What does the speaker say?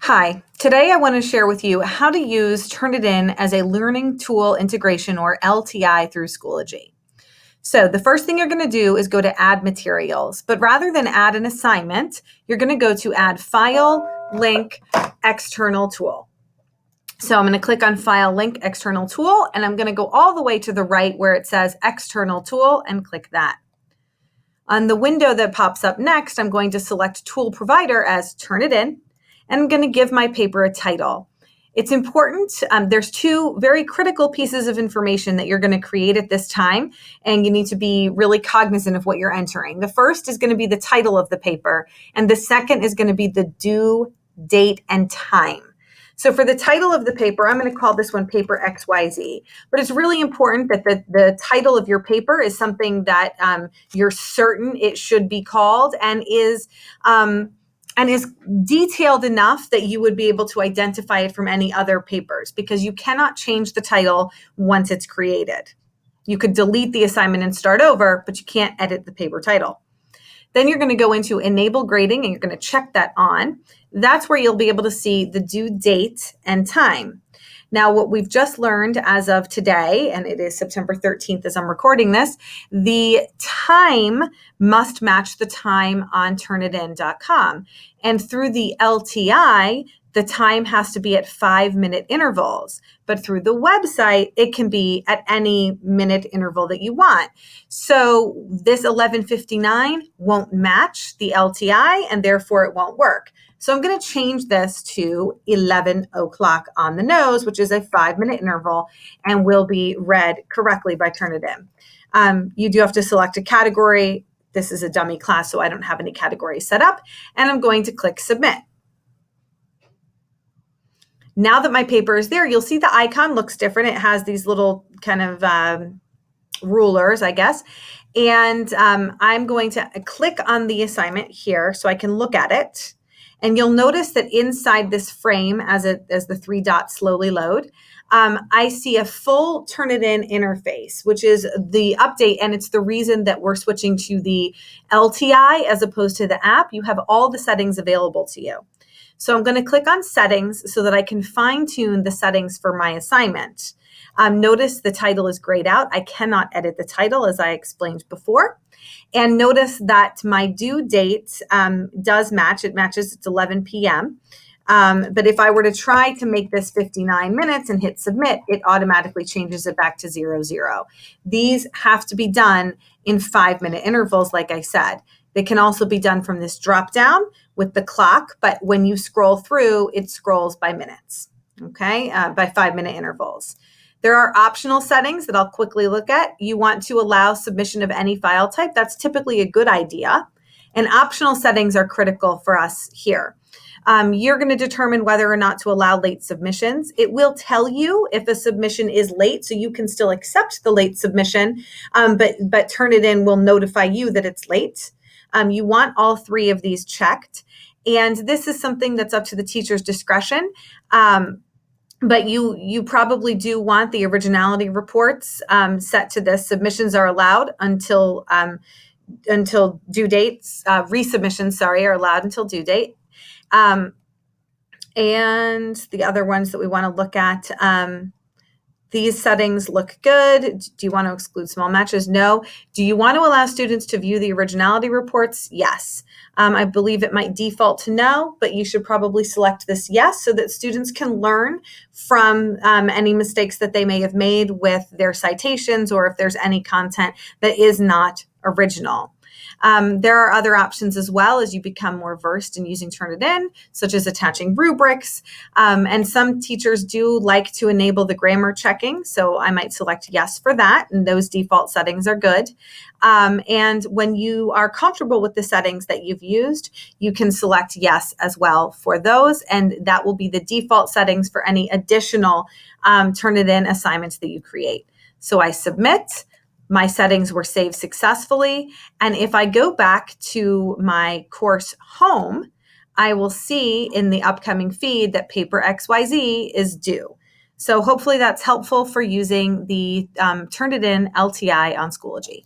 Hi, today I want to share with you how to use Turnitin as a learning tool integration or LTI through Schoology. So the first thing you're going to do is go to add materials, but rather than add an assignment, you're going to go to add file, link, external tool. So I'm going to click on file, link, external tool, and I'm going to go all the way to the right where it says external tool and click that. On the window that pops up next, I'm going to select tool provider as Turnitin. And I'm going to give my paper a title. It's important. There's two very critical pieces of information that you're going to create at this time, and you need to be really cognizant of what you're entering. The first is going to be the title of the paper, and the second is going to be the due date and time. So for the title of the paper, I'm going to call this one Paper XYZ. But it's really important that the title of your paper is something that you're certain it should be called and is detailed enough that you would be able to identify it from any other papers, because you cannot change the title once it's created. You could delete the assignment and start over, but you can't edit the paper title. Then you're going to go into enable grading and you're going to check that on. That's where you'll be able to see the due date and time. Now, what we've just learned as of today, and it is September 13th as I'm recording this, the time must match the time on TurnItIn.com. And through the LTI, the time has to be at 5-minute intervals. But through the website, it can be at any minute interval that you want. So this 11:59 won't match the LTI, and therefore it won't work. So I'm going to change this to 11 o'clock on the nose, which is a 5-minute interval and will be read correctly by Turnitin. You do have to select a category. This is a dummy class, so I don't have any categories set up, and I'm going to click submit. Now that my paper is there, you'll see the icon looks different. It has these little kind of rulers, I guess. And I'm going to click on the assignment here so I can look at it. And you'll notice that inside this frame, as the 3 dots slowly load, I see a full Turnitin interface, which is the update, and it's the reason that we're switching to the LTI as opposed to the app. You have all the settings available to you. So I'm going to click on settings so that I can fine-tune the settings for my assignment. Notice the title is grayed out. I cannot edit the title, as I explained before. And notice that my due date does match. It matches, it's 11 p.m. But if I were to try to make this 59 minutes and hit submit, it automatically changes it back to 00. These have to be done in 5-minute intervals, like I said. They can also be done from this drop down with the clock, but when you scroll through, it scrolls by minutes, okay, by 5-minute intervals. There are optional settings that I'll quickly look at. You want to allow submission of any file type. That's typically a good idea. And optional settings are critical for us here. You're going to determine whether or not to allow late submissions. It will tell you if a submission is late, so you can still accept the late submission, but Turnitin will notify you that it's late. You want all 3 of these checked. And this is something that's up to the teacher's discretion. But you probably do want the originality reports set to this. Submissions are allowed until due dates. Resubmissions, are allowed until due date. And the other ones that we want to look at, these settings look good. Do you want to exclude small matches? No. Do you want to allow students to view the originality reports? Yes. I believe it might default to no, but you should probably select this yes so that students can learn from any mistakes that they may have made with their citations, or if there's any content that is not original. There are other options as well as you become more versed in using Turnitin, such as attaching rubrics. And some teachers do like to enable the grammar checking, so I might select yes for that, and those default settings are good. And when you are comfortable with the settings that you've used, you can select yes as well for those, and that will be the default settings for any additional Turnitin assignments that you create. So I submit. My settings were saved successfully. And if I go back to my course home, I will see in the upcoming feed that Paper XYZ is due. So hopefully that's helpful for using the Turnitin LTI on Schoology.